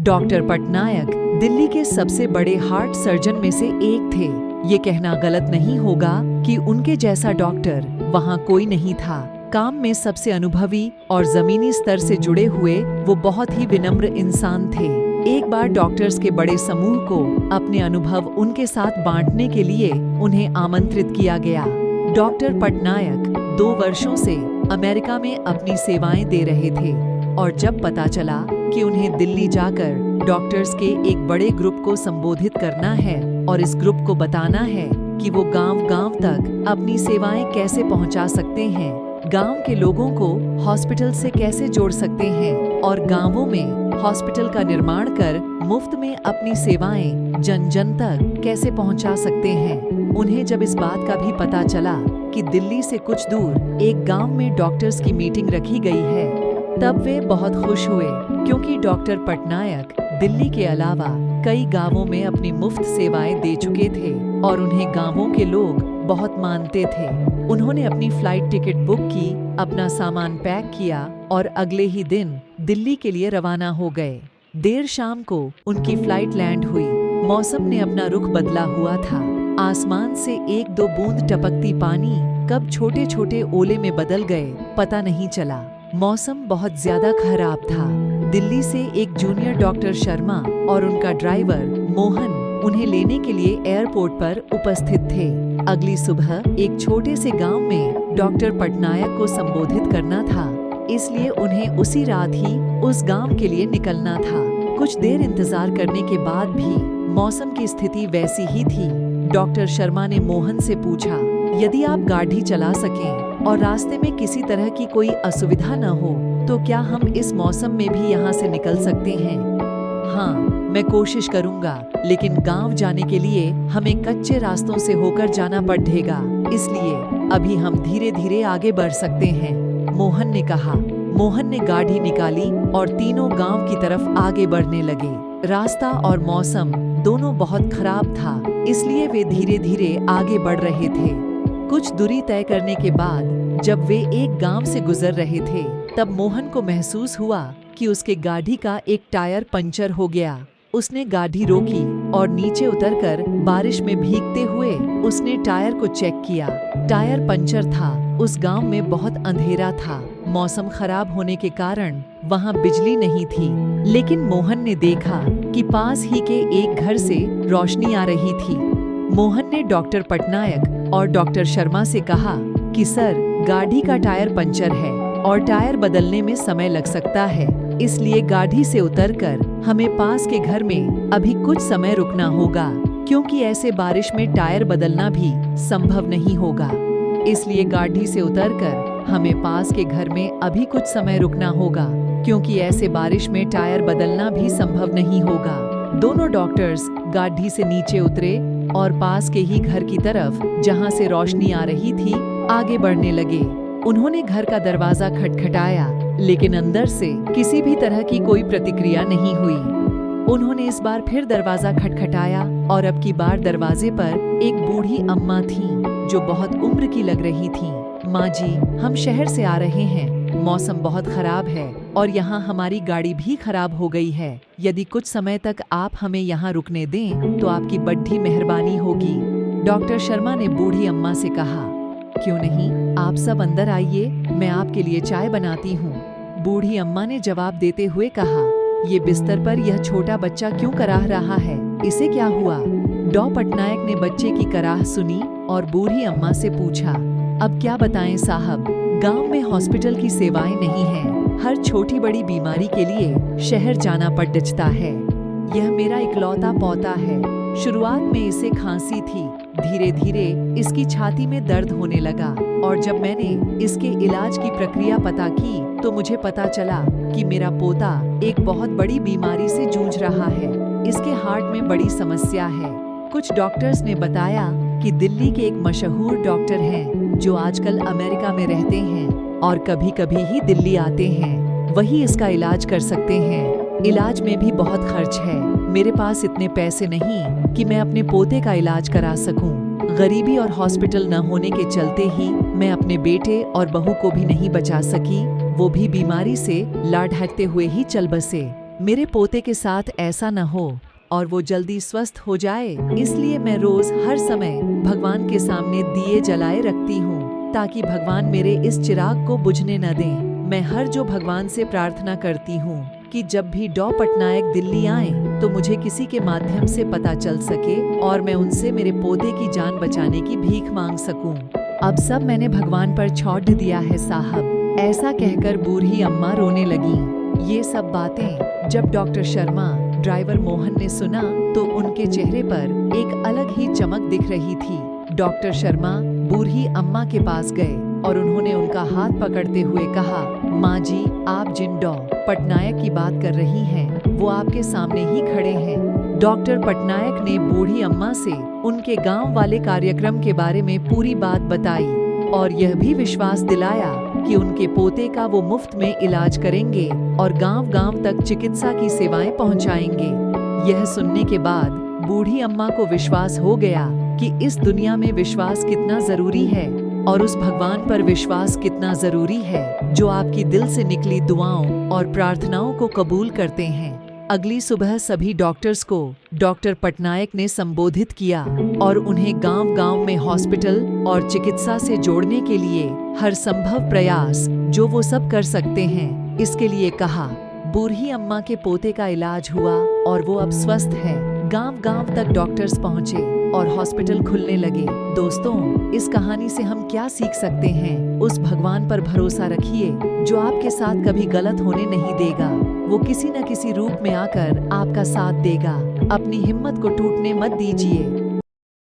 Doctor Patnaik Delhi के सबसे बड़े हार्ट सर्जन में से एक थे। ये कहना गलत नहीं होगा कि उनके जैसा डॉक्टर वहाँ कोई नहीं था। काम में सबसे अनुभवी और जमीनी स्तर से जुड़े हुए वो बहुत ही विनम्र इंसान थे। एक बार डॉक्टर्स के बड़े समूह को अपने अनुभव उनके साथ बांटने के लिए उन्हें आमंत्रित किया गया। डॉक्टर पटनायक 2 वर्षों से अमेरिका में अपनी सेवाएं दे रहे थे और जब पता चला कि उन्हें दिल्ली जाकर डॉक्टर्स के एक बड़े ग्रुप को संबोधित करना है और इस ग्रुप को बताना है कि वो गांव-गांव तक अपनी सेवाएं कैसे पहुंचा सकते हैं, गांव के लोगों को हॉस्पिटल से कैसे जोड़ सकते हैं और गांवों में हॉस्पिटल का निर्माण कर मुफ्त में अपनी सेवाएं जन जन तक कैसे पहुंचा सकते हैं। उन्हें जब इस बात का भी पता चला कि दिल्ली से कुछ दूर एक गांव में डॉक्टर्स की मीटिंग रखी गई है, तब वे बहुत खुश हुए, क्योंकि डॉक्टर पटनायक दिल्ली के अलावा कई गांवों में अपनी मुफ्त सेवाएं दे चुके थे और उन्हें गांवों के लोग बहुत मानते थे। उन्होंने अपनी फ्लाइट टिकट बुक की, अपना सामान पैक किया और अगले ही दिन दिल्ली के लिए रवाना हो गए। देर शाम को उनकी फ्लाइट लैंड हुई। मौसम ने अपना रुख बदला हुआ था। आसमान से 1-2 बूंद टपकती पानी कब छोटे छोटे ओले में बदल गए पता नहीं चला। मौसम बहुत ज्यादा खराब था। दिल्ली से एक जूनियर डॉक्टर शर्मा और उनका ड्राइवर मोहन उन्हें लेने के लिए एयरपोर्ट पर उपस्थित थे। अगली सुबह एक छोटे से गांव में डॉक्टर पटनायक को संबोधित करना था, इसलिए उन्हें उसी रात ही उस गांव के लिए निकलना था। कुछ देर इंतजार करने के बाद भी मौसम की स्थिति वैसी ही थी। डॉक्टर शर्मा ने मोहन से पूछा, यदि आप गाड़ी चला सकें और रास्ते में किसी तरह की कोई असुविधा न हो तो क्या हम इस मौसम में भी यहाँ से निकल सकते हैं? हाँ, मैं कोशिश करूँगा, लेकिन गांव जाने के लिए हमें कच्चे रास्तों से होकर जाना पड़ेगा, इसलिए अभी हम धीरे धीरे आगे बढ़ सकते हैं, मोहन ने कहा। मोहन ने गाड़ी निकाली और तीनों गांव की तरफ आगे बढ़ने लगे। रास्ता और मौसम दोनों बहुत खराब था, इसलिए वे धीरे धीरे आगे बढ़ रहे थे। कुछ दूरी तय करने के बाद जब वे एक गांव से गुजर रहे थे, तब मोहन को महसूस हुआ कि उसके गाड़ी का एक टायर पंचर हो गया। उसने गाड़ी रोकी और नीचे उतरकर बारिश में भीगते हुए उसने टायर को चेक किया। टायर पंचर था। उस गांव में बहुत अंधेरा था। मौसम खराब होने के कारण वहां बिजली नहीं थी, लेकिन मोहन ने देखा कि पास ही के एक घर से रोशनी आ रही थी। मोहन ने डॉक्टर पटनायक और डॉक्टर शर्मा से कहा कि सर, गाड़ी का टायर पंचर है और टायर बदलने में समय लग सकता है, इसलिए गाड़ी से उतरकर हमें पास के घर में अभी कुछ समय रुकना होगा, क्योंकि ऐसे बारिश में टायर बदलना भी संभव नहीं होगा। इसलिए गाड़ी से उतरकर हमें पास के घर में अभी कुछ समय रुकना होगा, क्योंकि ऐसे बारिश में टायर बदलना भी संभव नहीं होगा। दोनों डॉक्टर्स गाड़ी से नीचे उतरे और पास के ही घर की तरफ, जहां से रोशनी आ रही थी, आगे बढ़ने लगे। उन्होंने घर का दरवाजा खटखटाया, लेकिन अंदर से किसी भी तरह की कोई प्रतिक्रिया नहीं हुई। उन्होंने इस बार फिर दरवाजा खटखटाया और अब की बार दरवाजे पर एक बूढ़ी अम्मा थी जो बहुत उम्र की लग रही थी। माँ जी, हम शहर से आ रहे हैं, मौसम बहुत खराब है और यहाँ हमारी गाड़ी भी खराब हो गई है। यदि कुछ समय तक आप हमें यहाँ रुकने दें तो आपकी बड़ी मेहरबानी होगी। डॉक्टर शर्मा ने बूढ़ी अम्मा से कहा, क्यों नहीं, आप सब अंदर आइए, मैं आपके लिए चाय बनाती हूँ। बूढ़ी अम्मा ने जवाब देते हुए कहा, ये बिस्तर पर यह छोटा बच्चा क्यों कराह रहा है, इसे क्या हुआ? डॉ पटनायक ने बच्चे की कराह सुनी और बूढ़ी अम्मा से पूछा, अब क्या बताएं साहब, गांव में हॉस्पिटल की सेवाएं नहीं हैं। हर छोटी बड़ी बीमारी के लिए शहर जाना पड़ता है। यह मेरा इकलौता पोता है। शुरुआत में इसे खांसी थी, धीरे धीरे इसकी छाती में दर्द होने लगा और जब मैंने इसके इलाज की प्रक्रिया पता की तो मुझे पता चला कि मेरा पोता एक बहुत बड़ी बीमारी से जूझ रहा है। इसके हार्ट में बड़ी समस्या है। कुछ डॉक्टर्स ने बताया कि दिल्ली के एक मशहूर डॉक्टर हैं जो आजकल अमेरिका में रहते हैं और कभी कभी ही दिल्ली आते हैं, वही इसका इलाज कर सकते हैं। इलाज में भी बहुत खर्च है। मेरे पास इतने पैसे नहीं कि मैं अपने पोते का इलाज करा सकूं। गरीबी और हॉस्पिटल न होने के चलते ही मैं अपने बेटे और बहू को भी नहीं बचा सकी, वो भी बीमारी से लाड हटते हुए ही चल बसे। मेरे पोते के साथ ऐसा न हो और वो जल्दी स्वस्थ हो जाए, इसलिए मैं रोज हर समय भगवान के सामने दिए जलाए रखती हूँ ताकि भगवान मेरे इस चिराग को बुझने न दें। मैं हर जो भगवान से प्रार्थना करती हूँ कि जब भी डॉ पटनायक दिल्ली आए तो मुझे किसी के माध्यम से पता चल सके और मैं उनसे मेरे पोते की जान बचाने की भीख मांग सकूं। अब सब मैंने भगवान पर छोड़ दिया है साहब, ऐसा कहकर बूढ़ी अम्मा रोने लगी। ये सब बातें जब डॉक्टर शर्मा ड्राइवर मोहन ने सुना तो उनके चेहरे पर एक अलग ही चमक दिख रही थी। डॉक्टर शर्मा बूढ़ी अम्मा के पास गए और उन्होंने उनका हाथ पकड़ते हुए कहा, माँ जी, आप जिन डॉ पटनायक की बात कर रही हैं, वो आपके सामने ही खड़े हैं। डॉक्टर पटनायक ने बूढ़ी अम्मा से उनके गांव वाले कार्यक्रम के बारे में पूरी बात बताई और यह भी विश्वास दिलाया कि उनके पोते का वो मुफ्त में इलाज करेंगे और गांव-गांव तक चिकित्सा की सेवाएं पहुंचाएंगे। यह सुनने के बाद बूढ़ी अम्मा को विश्वास हो गया कि इस दुनिया में विश्वास कितना जरूरी है और उस भगवान पर विश्वास कितना जरूरी है जो आपकी दिल से निकली दुआओं और प्रार्थनाओं को कबूल करते हैं। अगली सुबह सभी डॉक्टर्स को डॉक्टर पटनायक ने संबोधित किया और उन्हें गांव-गांव में हॉस्पिटल और चिकित्सा से जोड़ने के लिए हर संभव प्रयास जो वो सब कर सकते हैं इसके लिए कहा। बूढ़ी अम्मा के पोते का इलाज हुआ और वो अब स्वस्थ है। गांव-गांव तक डॉक्टर्स पहुंचे और हॉस्पिटल खुलने लगे। दोस्तों, इस कहानी से हम क्या सीख सकते हैं? उस भगवान पर भरोसा रखिए जो आपके साथ कभी गलत होने नहीं देगा। वो किसी न किसी रूप में आकर आपका साथ देगा। अपनी हिम्मत को टूटने मत दीजिए।